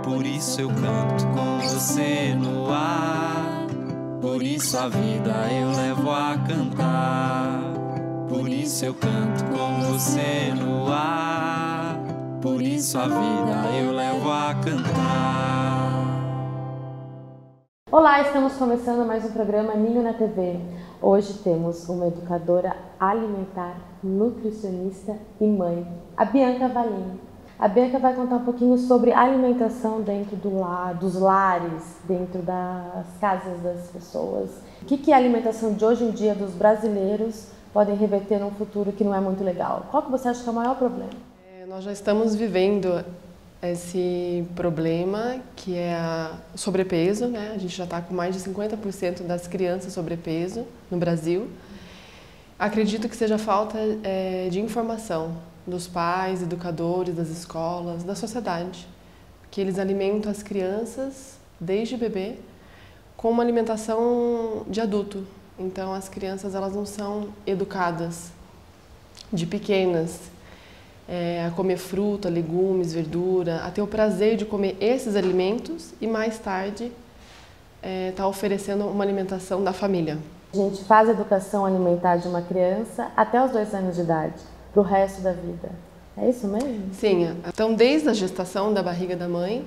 Por isso eu canto com você no ar. Por isso a vida eu levo a cantar. Por isso eu canto com você no ar. Por isso a vida eu levo a cantar. Olá, estamos começando mais um programa Ninho na TV. Hoje temos uma educadora alimentar, nutricionista e mãe, a Bianca Valim. A Bianca vai contar um pouquinho sobre alimentação dentro dos lares, dentro das casas das pessoas. O que a alimentação de hoje em dia dos brasileiros podem reverter num futuro que não é muito legal? Qual que você acha que é o maior problema? Nós já estamos vivendo esse problema que é o sobrepeso, né? A gente já está com mais de 50% das crianças sobrepeso no Brasil. Acredito que seja falta de informação dos pais, educadores, das escolas, da sociedade, que eles alimentam as crianças desde bebê com uma alimentação de adulto. Então as crianças elas não são educadas de pequenas a comer fruta, legumes, verdura, a ter o prazer de comer esses alimentos e mais tarde tá oferecendo uma alimentação da família. A gente faz educação alimentar de uma criança até os 2 anos de idade, para o resto da vida. É isso mesmo? Sim. Então, desde a gestação da barriga da mãe,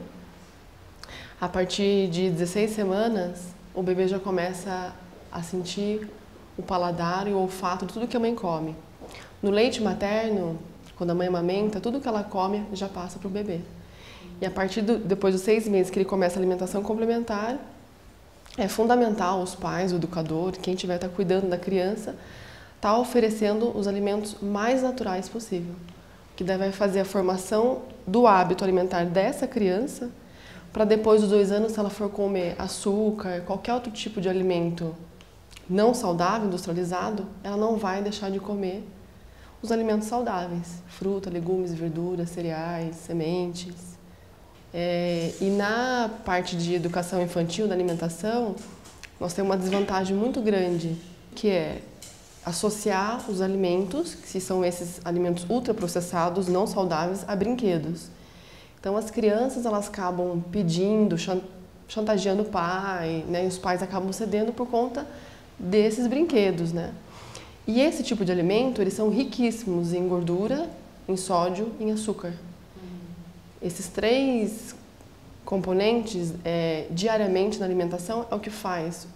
a partir de 16 semanas, o bebê já começa a sentir o paladar e o olfato de tudo que a mãe come. No leite materno, quando a mãe amamenta, tudo que ela come já passa para o bebê. E a partir depois dos 6 meses que ele começa a alimentação complementar, é fundamental os pais, o educador, quem estiver cuidando da criança, tá oferecendo os alimentos mais naturais possível, que daí vai fazer a formação do hábito alimentar dessa criança, para depois dos 2 anos, se ela for comer açúcar, qualquer outro tipo de alimento não saudável, industrializado, ela não vai deixar de comer os alimentos saudáveis, fruta, legumes, verduras, cereais, sementes. E na parte de educação infantil, da alimentação, nós temos uma desvantagem muito grande, que é associar os alimentos, que são esses alimentos ultraprocessados, não saudáveis, a brinquedos. Então as crianças elas acabam pedindo, chantageando o pai, né? E os pais acabam cedendo por conta desses brinquedos, né? E esse tipo de alimento, eles são riquíssimos em gordura, em sódio e em açúcar. Esses 3 componentes diariamente na alimentação é o que faz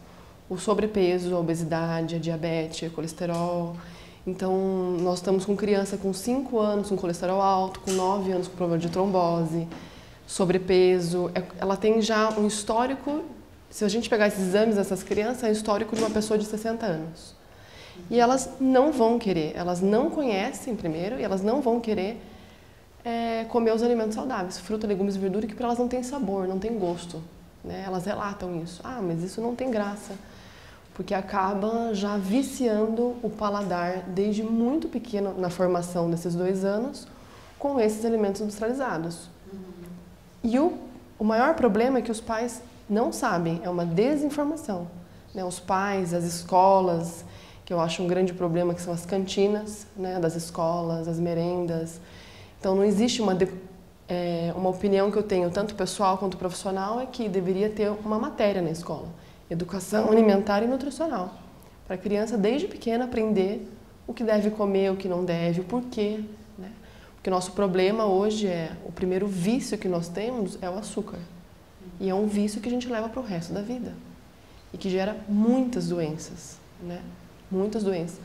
o sobrepeso, a obesidade, a diabetes, o colesterol. Então, nós estamos com criança com 5 anos com colesterol alto, com 9 anos com problema de trombose, sobrepeso. Ela tem já um histórico, se a gente pegar esses exames dessas crianças, é o histórico de uma pessoa de 60 anos. E elas não vão querer, elas não conhecem primeiro e elas não vão querer comer os alimentos saudáveis, fruta, legumes e verdura, que para elas não tem sabor, não tem gosto. Né? Elas relatam isso. Ah, mas isso não tem graça. Porque acaba já viciando o paladar desde muito pequeno na formação desses 2 anos com esses alimentos industrializados. E o maior problema é que os pais não sabem, é uma desinformação. Né? Os pais, as escolas, que eu acho um grande problema, que são as cantinas, né, das escolas, as merendas. Então não existe uma opinião que eu tenho, tanto pessoal quanto profissional, é que deveria ter uma matéria na escola. Educação alimentar e nutricional. Para a criança, desde pequena, aprender o que deve comer, o que não deve, o porquê. Né? Porque o nosso problema hoje o primeiro vício que nós temos é o açúcar. E é um vício que a gente leva para o resto da vida. E que gera muitas doenças. Né? Muitas doenças.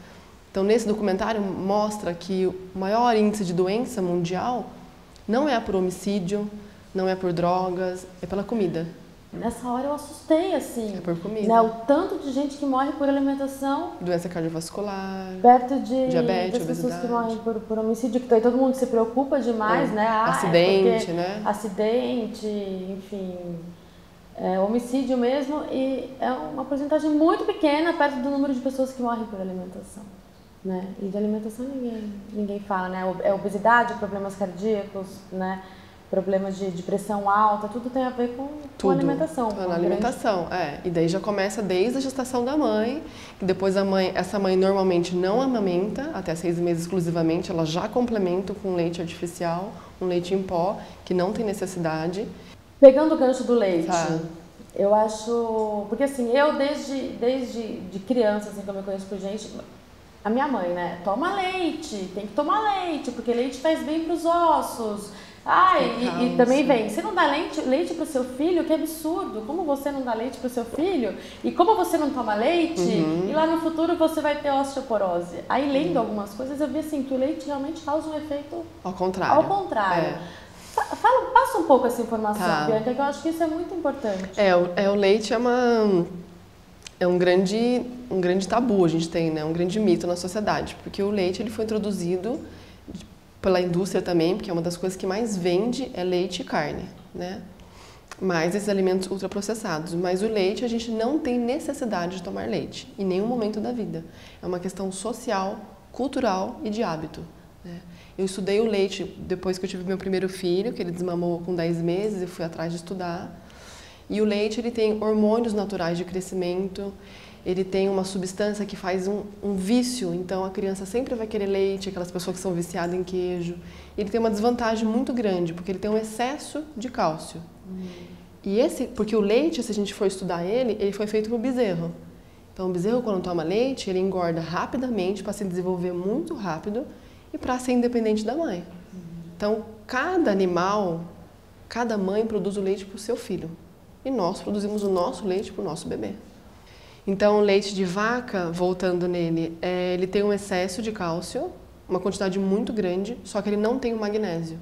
Então, nesse documentário, mostra que o maior índice de doença mundial não é por homicídio, não é por drogas, é pela comida. Nessa hora eu assustei, assim. É por comida. Né? O tanto de gente que morre por alimentação. Doença cardiovascular. Perto de diabetes, das pessoas obesidade. que morrem por homicídio, que todo mundo se preocupa demais, né? Acidente, né? Acidente, enfim. Homicídio mesmo. E é uma porcentagem muito pequena perto do número de pessoas que morrem por alimentação. Né? E de alimentação ninguém fala, né? Obesidade, problemas cardíacos, né? Problemas de pressão alta, tudo tem a ver com alimentação. Com a alimentação, E daí já começa desde a gestação da mãe, que depois essa mãe normalmente não amamenta, até 6 meses exclusivamente, ela já complementa com leite artificial, um leite em pó, que não tem necessidade. Pegando o gancho do leite, Tá. eu acho... Porque assim, eu desde de criança, assim, como eu conheço por gente, a minha mãe, né? Toma leite, tem que tomar leite, porque leite faz bem pros ossos. E também vem, você não dá leite pro seu filho? Que absurdo! Como você não dá leite pro seu filho? E como você não toma leite? E lá no futuro você vai ter osteoporose. Aí, lendo algumas coisas, eu vi assim, que o leite realmente causa um efeito... Ao contrário. Ao contrário. É. Passa um pouco essa informação, Tá. Bianca, que eu acho que isso é muito importante. O leite é um grande tabu a gente tem, né? Um grande mito na sociedade, porque o leite ele foi introduzido pela indústria também, porque é uma das coisas que mais vende é leite e carne, né? Mais esses alimentos ultraprocessados. Mas o leite, a gente não tem necessidade de tomar leite em nenhum momento da vida. É uma questão social, cultural e de hábito, né? Eu estudei o leite depois que eu tive meu primeiro filho, que ele desmamou com 10 meses, eu fui atrás de estudar. E o leite, ele tem hormônios naturais de crescimento, ele tem uma substância que faz um vício, então a criança sempre vai querer leite, aquelas pessoas que são viciadas em queijo. Ele tem uma desvantagem muito grande, porque ele tem um excesso de cálcio. Porque o leite, se a gente for estudar ele foi feito para o bezerro. Então o bezerro, quando toma leite, ele engorda rapidamente para se desenvolver muito rápido e para ser independente da mãe. Então, cada animal, cada mãe produz o leite para o seu filho. E nós produzimos o nosso leite para o nosso bebê. Então, o leite de vaca, voltando nele, ele tem um excesso de cálcio, uma quantidade muito grande, só que ele não tem o magnésio.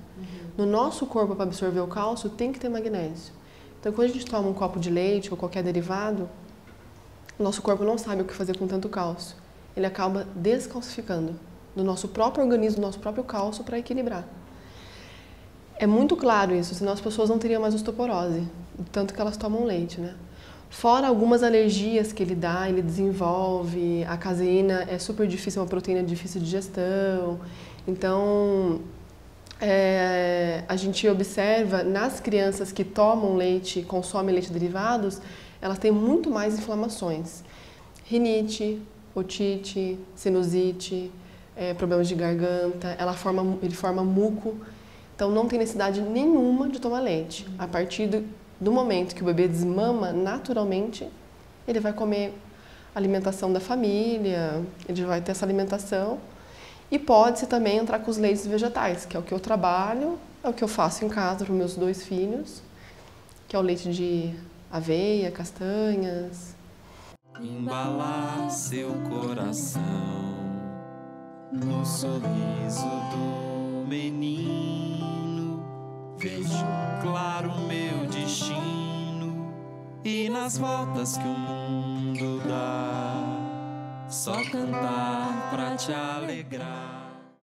No nosso corpo, para absorver o cálcio, tem que ter magnésio. Então, quando a gente toma um copo de leite ou qualquer derivado, o nosso corpo não sabe o que fazer com tanto cálcio. Ele acaba descalcificando do nosso próprio organismo, do nosso próprio cálcio, para equilibrar. É muito claro isso, senão as pessoas não teriam mais osteoporose, tanto que elas tomam leite, né? Fora algumas alergias que ele dá, ele desenvolve, a caseína é super difícil, é uma proteína difícil de digestão. Então, a gente observa nas crianças que tomam leite, consomem leite derivados, elas têm muito mais inflamações. Rinite, otite, sinusite, problemas de garganta, ele forma muco. Então, não tem necessidade nenhuma de tomar leite. A partir do momento que o bebê desmama, naturalmente, ele vai comer alimentação da família, ele vai ter essa alimentação. E pode-se também entrar com os leites vegetais, que é o que eu trabalho, é o que eu faço em casa para os meus 2 filhos, que é o leite de aveia, castanhas. Embalar seu coração no sorriso do menino, vejo claro meu destino e nas voltas que o mundo dá, só cantar pra te alegrar.